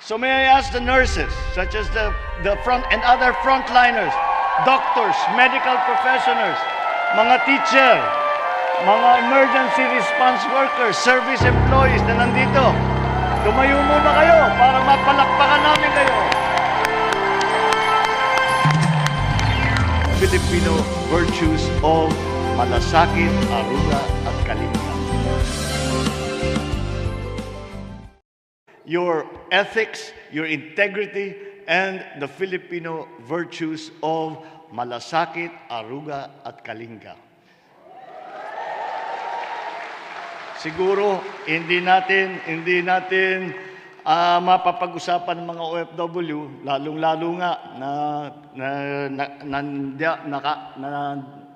So may I ask the nurses, such as the front and other frontliners, doctors, medical professionals, mga teacher, mga emergency response workers, service employees na nandito, tumayo muna kayo para mapalakpakan namin kayo. Filipino virtues of malasakit, aruga, at kalinga. Your ethics, your integrity, and the Filipino virtues of malasakit, aruga, at kalinga. Siguro hindi natin mapapag-usapan ng mga OFW, lalong-lalo nga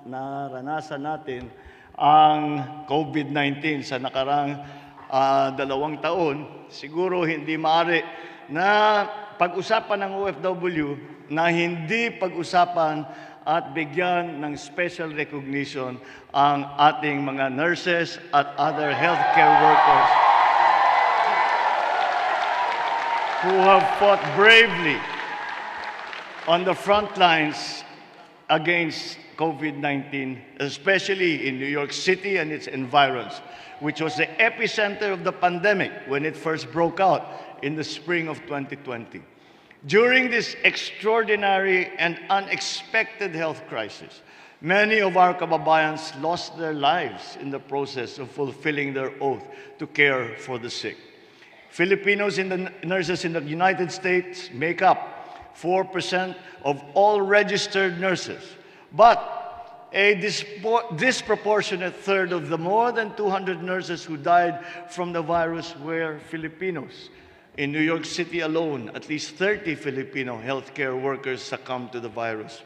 naranasan natin ang COVID-19 sa nakarang 2 taon. Siguro hindi maaari na pag-usapan ng OFW na hindi pag-usapan at bigyan ng special recognition ang ating mga nurses at other healthcare workers who have fought bravely on the front lines against COVID-19, especially in New York City and its environs, which was the epicenter of the pandemic when it first broke out in the spring of 2020. During this extraordinary and unexpected health crisis, many of our kababayans lost their lives in the process of fulfilling their oath to care for the sick. Filipinos in the nurses in the United States make up 4% of all registered nurses, but a disproportionate third of the more than 200 nurses who died from the virus were Filipinos. In New York City alone, at least 30 Filipino healthcare workers succumbed to the virus.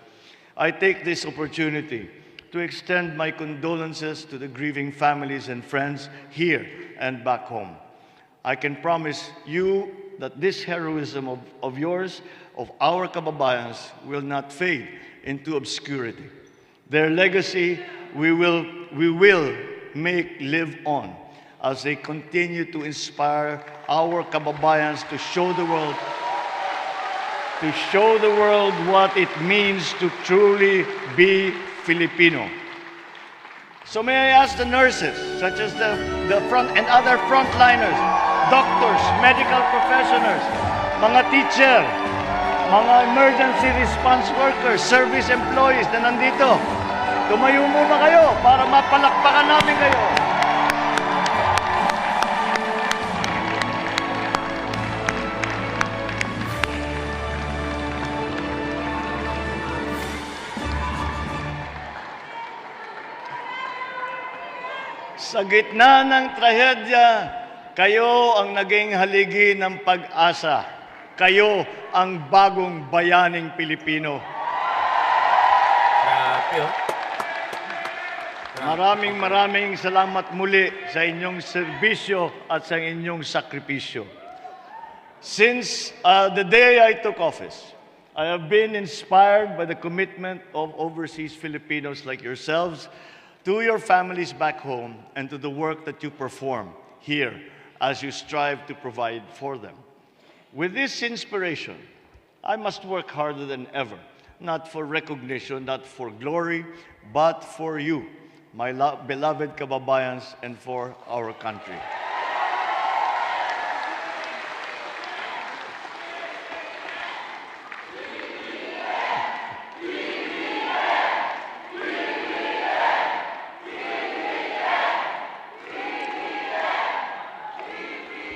I take this opportunity to extend my condolences to the grieving families and friends here and back home. I can promise you that this heroism of yours, of our kababayans, will not fade into obscurity. Their legacy we will make live on as they continue to inspire our kababayans to show the world what it means to truly be Filipino. So may I ask the nurses, such as the front and other frontliners, doctors, medical professionals, mga teacher, mga emergency response workers, service employees na nandito, tumayo muna kayo para mapalakpakan namin kayo. Sa gitna ng trahedya, kayo ang naging haligi ng pag-asa. Kayo ang bagong bayaning Pilipino. Maraming salamat muli sa inyong serbisyo at sa inyong sakripisyo. Since the day I took office, I have been inspired by the commitment of overseas Filipinos like yourselves to your families back home and to the work that you perform here as you strive to provide for them. With this inspiration, I must work harder than ever, not for recognition, not for glory, but for you, my beloved kababayans, and for our country.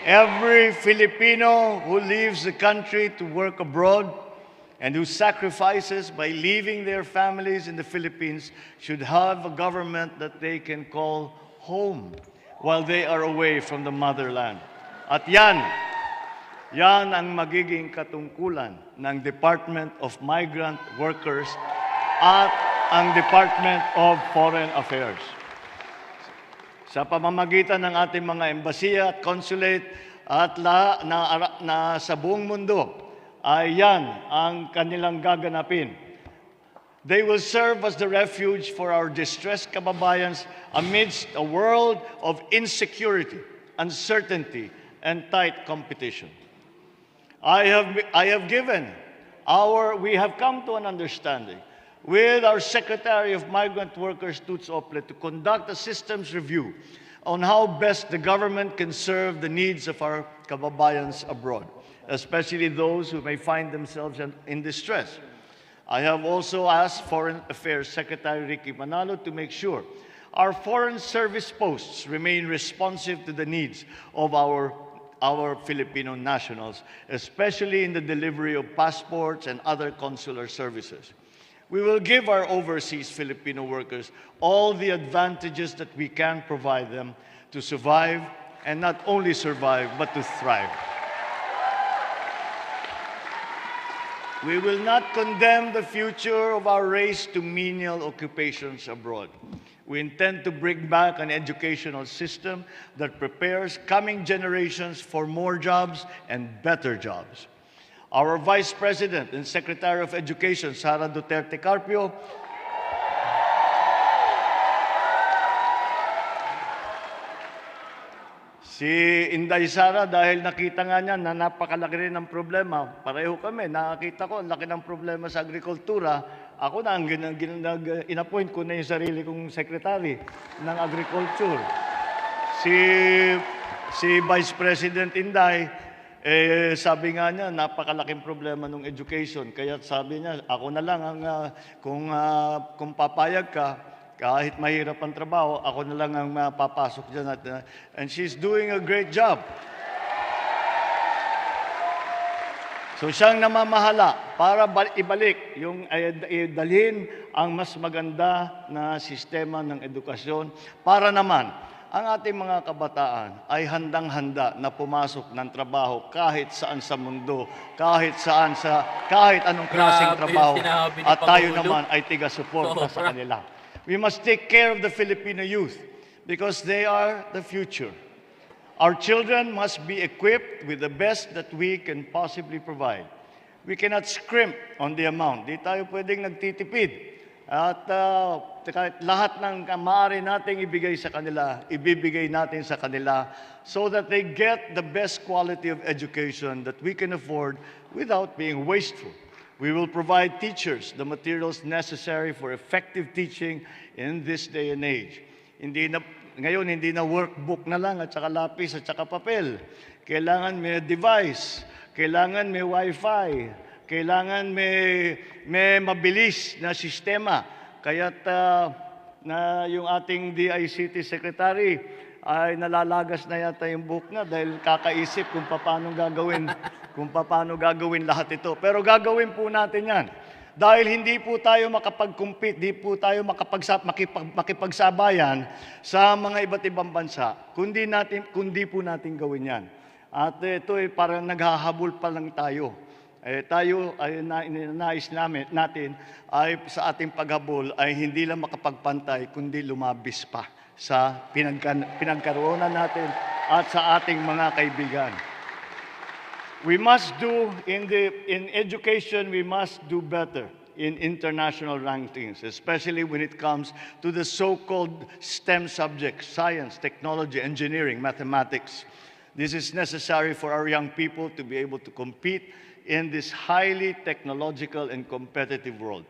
Every Filipino who leaves the country to work abroad and who sacrifices by leaving their families in the Philippines should have a government that they can call home while they are away from the motherland. At yan ang magiging katungkulan ng Department of Migrant Workers at ang Department of Foreign Affairs. Sa pamamagitan ng ating mga embasiya at consulate at na sa buong mundo, ay yan ang kanilang gaganapin. They will serve as the refuge for our distressed kababayans amidst a world of insecurity, uncertainty, and tight competition. We have come to an understanding with our Secretary of Migrant Workers, Toots Ople, to conduct a systems review on how best the government can serve the needs of our kababayans abroad, especially those who may find themselves in distress. I have also asked Foreign Affairs Secretary Ricky Manalo to make sure our foreign service posts remain responsive to the needs of our Filipino nationals, especially in the delivery of passports and other consular services. We will give our overseas Filipino workers all the advantages that we can provide them to survive, and not only survive, but to thrive. We will not condemn the future of our race to menial occupations abroad. We intend to bring back an educational system that prepares coming generations for more jobs and better jobs. Our Vice President and Secretary of Education, Sara Duterte Carpio, si Inday Sara, dahil nakita nga niya na napakalaki rin ng problema, pareho kami, nakakita ko, ang laki ng problema sa agrikultura, ako na ang in-appoint ko na yung sarili kong secretary ng agriculture. Si Vice President Inday, sabi nga niya, napakalaking problema ng education. Kaya sabi niya, ako na lang ang, kung papayag ka, kahit mahirap ang trabaho, ako na lang ang papasok dyan. And she's doing a great job. So siyang namamahala para ibalik, dalhin ang mas maganda na sistema ng edukasyon para naman ang ating mga kabataan ay handang-handa na pumasok ng trabaho kahit saan sa mundo, kahit anong klaseng trabaho, at tayo naman ay tiga-suporta sa kanila. We must take care of the Filipino youth because they are the future. Our children must be equipped with the best that we can possibly provide. We cannot scrimp on the amount. Di tayo pwedeng nagtitipid. At kahit lahat ng maaari nating ibigay sa kanila, ibibigay natin sa kanila so that they get the best quality of education that we can afford without being wasteful. We will provide teachers the materials necessary for effective teaching in this day and age. Ngayon, hindi na workbook na lang at saka lapis at saka papel. Kailangan may device, kailangan may wifi, kailangan may mabilis na sistema. Kaya't na yung ating DICT Secretary ay nalalagas na yata yung book na dahil kakaisip kung paano gagawin lahat ito. Pero gagawin po natin yan. Dahil hindi po tayo makapag-compete, hindi po tayo makipagsabayan sa mga iba't ibang bansa, kundi po natin gawin yan. At ito ay parang naghahabol pa lang tayo. Tayo ay nais natin ay sa ating paghabol ay hindi lang makapagpantay, kundi lumabis pa sa pinagkaroonan natin at sa ating mga kaibigan. We must in education, we must do better in international rankings, especially when it comes to the so-called STEM subjects, science, technology, engineering, mathematics. This is necessary for our young people to be able to compete in this highly technological and competitive world.